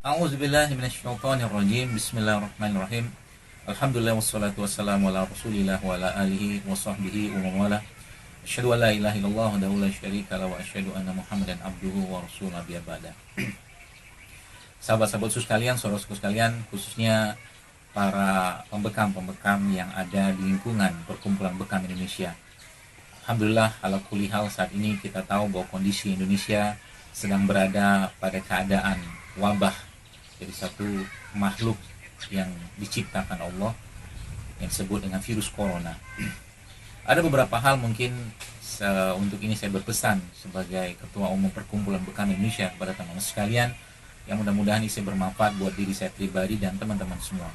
A'udzubillahi minasyaitonirrajim. Bismillahirrahmanirrahim. Alhamdulillah wassalatu wassalamu ala Rasulillah wa ala alihi wa sahbihi wa mawala. Asyhadu an la ilaha illallah wahdahu la syarika lahu wa asyhadu anna Muhammadan abduhu wa rasuluhu nabiyya ba'da. Sahabat-sahabat sekalian, saudara-saudara sekalian, khususnya para pembekam-pembekam yang ada di lingkungan perkumpulan bekam Indonesia. Alhamdulillah ala kulli hal, saat ini kita tahu bahwa kondisi Indonesia sedang berada pada keadaan wabah dari satu makhluk yang diciptakan Allah yang disebut dengan virus corona. Ada beberapa hal mungkin untuk ini saya berpesan sebagai Ketua Umum Perkumpulan Bekam Indonesia kepada teman-teman sekalian, yang mudah-mudahan ini bermanfaat buat diri saya pribadi dan teman-teman semua.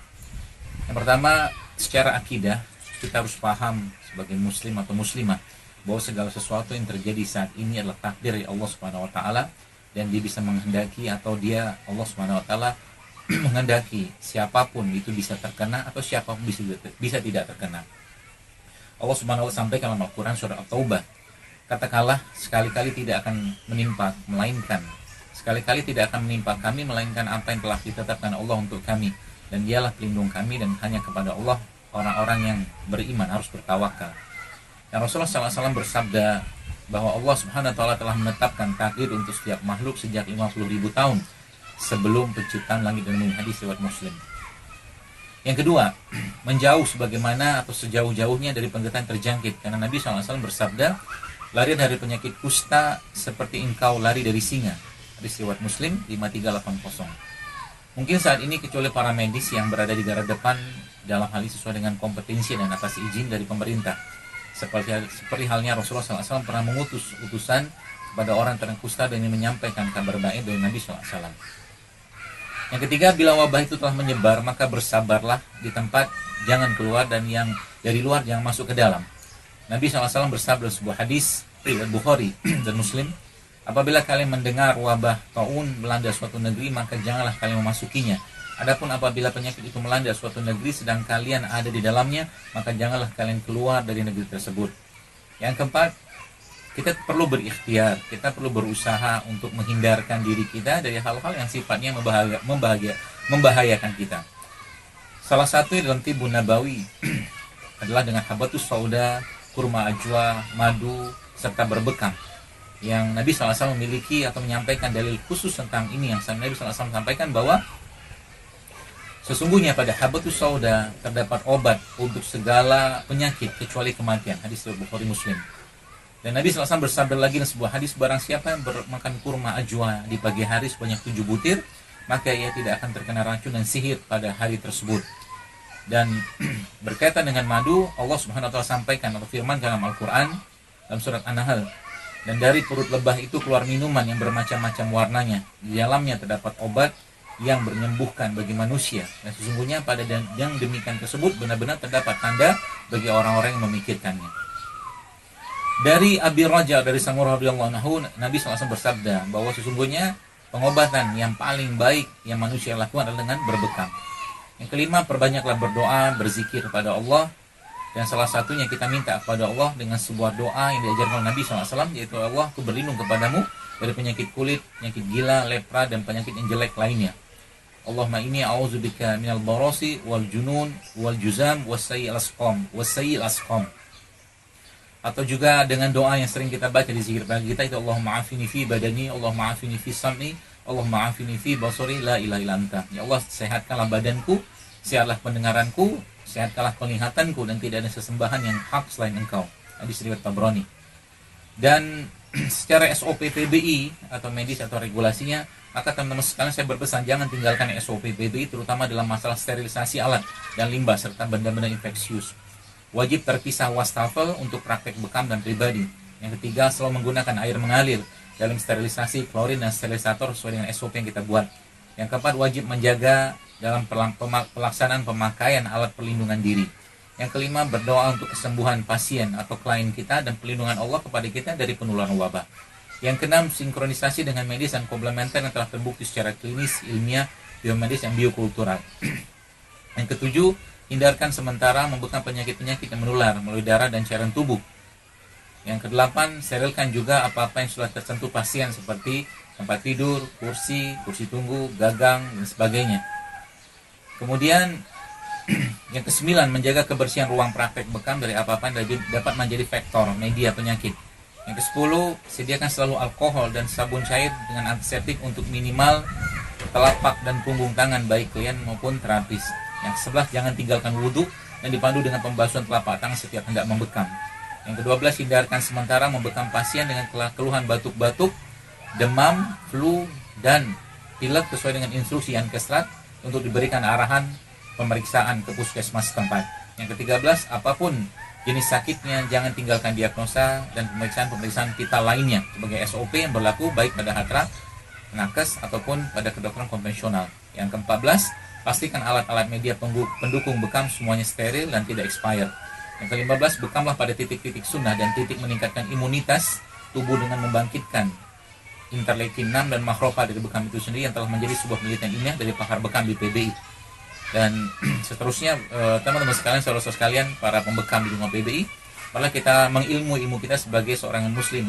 Yang pertama, secara akidah kita harus paham sebagai muslim atau muslimah bahwa segala sesuatu yang terjadi saat ini adalah takdir dari Allah Subhanahu wa taala, dan dia bisa menghendaki atau Allah Subhanahu wa taala menghendaki siapapun itu bisa terkena atau siapapun bisa tidak terkena. Allah Subhanahu wa taala sampaikan dalam Al-Qur'an surah At-Taubah, katakanlah sekali-kali tidak akan menimpa kami melainkan apa yang telah ditetapkan Allah untuk kami, dan dialah pelindung kami, dan hanya kepada Allah orang-orang yang beriman harus bertawakal. Dan Rasulullah SAW bersabda bahwa Allah Subhanahu wa taala telah menetapkan takdir untuk setiap makhluk sejak 50.000 tahun sebelum penciptaan langit dan bumi, hadis riwayat Muslim. Yang kedua, menjauh sebagaimana atau sejauh-jauhnya dari penglihatan terjangkit, karena Nabi SAW bersabda, lari dari penyakit kusta seperti engkau lari dari singa, hadis riwayat Muslim 5380. Mungkin saat ini kecuali para medis yang berada di garda depan dalam hal ini sesuai dengan kompetensi dan atas izin dari pemerintah, seperti halnya Rasulullah SAW pernah mengutus utusan kepada orang terkena kusta dan menyampaikan kabar baik dari Nabi SAW. Yang ketiga, bila wabah itu telah menyebar, maka bersabarlah di tempat, jangan keluar, dan yang dari luar jangan masuk ke dalam. Nabi SAW bersabda dalam sebuah hadis riwayat Bukhari dan Muslim, apabila kalian mendengar wabah taun melanda suatu negeri, maka janganlah kalian memasukinya. Adapun apabila penyakit itu melanda suatu negeri sedang kalian ada di dalamnya, maka janganlah kalian keluar dari negeri tersebut. Yang keempat, kita perlu berikhtiar, kita perlu berusaha untuk menghindarkan diri kita dari hal-hal yang sifatnya membahayakan kita. Salah satu dalam Tibun Nabawi adalah dengan habatus sauda, kurma ajwa, madu, serta berbekam, yang Nabi SAW memiliki atau menyampaikan dalil khusus tentang ini, yang Nabi SAW sampaikan bahwa sesungguhnya pada habatus sauda terdapat obat untuk segala penyakit kecuali kematian, hadis riwayat Bukhari Muslim. Dan Nabi SAW bersabda lagi dalam sebuah hadis, barang siapa yang makan kurma ajwa di pagi hari sebanyak 7 butir, maka ia tidak akan terkena racun dan sihir pada hari tersebut. Dan berkaitan dengan madu, Allah Subhanahu wa taala sampaikan atau firman dalam Al-Qur'an dalam surat An-Nahl, dan dari perut lebah itu keluar minuman yang bermacam-macam warnanya, di dalamnya terdapat obat yang menyembuhkan bagi manusia, dan sesungguhnya pada yang demikian tersebut benar-benar terdapat tanda bagi orang-orang yang memikirkannya. Dari Abi Raja dari Samurah radhiyallahu anhu, Nabi SAW bersabda bahwa sesungguhnya pengobatan yang paling baik yang manusia lakukan adalah dengan berbekam. Yang kelima, perbanyaklah berdoa, berzikir kepada Allah, dan salah satunya kita minta kepada Allah dengan sebuah doa yang diajarkan oleh Nabi SAW, yaitu Allah, aku berlindung kepadamu dari penyakit kulit, penyakit gila, lepra, dan penyakit yang jelek lainnya. Allahumma inni a'udzubika minal barasi wal junun wal juzam wasayil asqam. Atau juga dengan doa yang sering kita baca di zikir pagi kita, itu Allahumma afini fi badani, Allahumma afini fi sam'i, Allahumma afini fi basari, la ilaha illa anta. Ya Allah, sehatkanlah badanku, sehatlah pendengaranku, sehatkanlah penglihatanku, dan tidak ada sesembahan yang hak selain engkau. Hadis riwayat Tabrani. Dan secara SOP PBI atau medis atau regulasinya, maka teman-teman sekalian saya berpesan jangan tinggalkan SOP PBI, terutama dalam masalah sterilisasi alat dan limbah serta benda-benda infeksius. Wajib terpisah wastafel untuk praktek bekam dan pribadi. Yang ketiga, selalu menggunakan air mengalir dalam sterilisasi, klorin dan sterilisator sesuai dengan SOP yang kita buat. Yang keempat, wajib menjaga dalam pelaksanaan pemakaian alat perlindungan diri. Yang kelima, berdoa untuk kesembuhan pasien atau klien kita dan perlindungan Allah kepada kita dari penularan wabah. Yang keenam, sinkronisasi dengan medis dan komplementer yang telah terbukti secara klinis, ilmiah, biomedis, dan biokultural. Yang ketujuh, hindarkan sementara membekam penyakit-penyakit yang menular melalui darah dan cairan tubuh. Yang kedelapan, sterilkan juga apa-apa yang sudah tersentuh pasien seperti tempat tidur, kursi tunggu, gagang, dan sebagainya. Kemudian yang kesembilan, menjaga kebersihan ruang praktek bekam dari apa-apa yang dapat menjadi faktor media penyakit. Yang kesepuluh, sediakan selalu alkohol dan sabun cair dengan antiseptik untuk minimal telapak dan punggung tangan baik klien maupun terapis. Yang ke-11, jangan tinggalkan wudhu dan dipandu dengan pembasuhan telapak tangan setiap hendak membekam. Yang ke-12, hindarkan sementara membekam pasien dengan keluhan batuk-batuk, demam, flu, dan pilek sesuai dengan instruksi Yankesrat untuk diberikan arahan pemeriksaan ke puskesmas setempat. Yang ke-13, apapun jenis sakitnya, jangan tinggalkan diagnosa dan pemeriksaan vital lainnya sebagai SOP yang berlaku baik pada hatra, nakes, ataupun pada kedokteran konvensional. Yang ke-14, pastikan alat-alat media pendukung bekam semuanya steril dan tidak expired. Yang ke-15, bekamlah pada titik-titik sunnah dan titik meningkatkan imunitas tubuh dengan membangkitkan interleukin 6 dan makrofa dari bekam itu sendiri yang telah menjadi sebuah penelitian ilmiah dari pakar bekam di PBI. Dan seterusnya, teman-teman sekalian, saudara-saudara sekalian, para pembekam di rumah PBI, malah kita mengilmu kita sebagai seorang muslim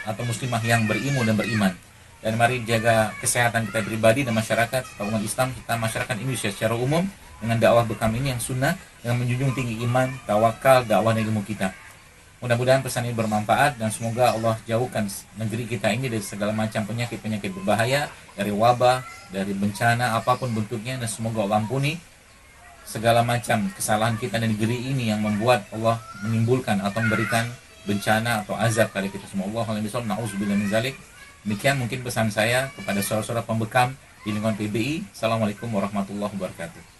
atau muslimah yang berilmu dan beriman. Dan mari jaga kesehatan kita pribadi dan masyarakat, umat Islam, kita masyarakat Indonesia secara umum dengan dakwah bekam ini yang sunnah, yang menjunjung tinggi iman, tawakal, dakwah dan ilmu kita. Mudah-mudahan pesan ini bermanfaat dan semoga Allah jauhkan negeri kita ini dari segala macam penyakit-penyakit berbahaya, dari wabah, dari bencana apapun bentuknya, dan semoga Allah ampuni segala macam kesalahan kita di negeri ini yang membuat Allah menimbulkan atau memberikan bencana atau azab pada kita semua. Allahumma na'udzubillah min zalik. Demikian mungkin pesan saya kepada saudara-saudara pembekam di lingkungan PBI. Assalamualaikum warahmatullahi wabarakatuh.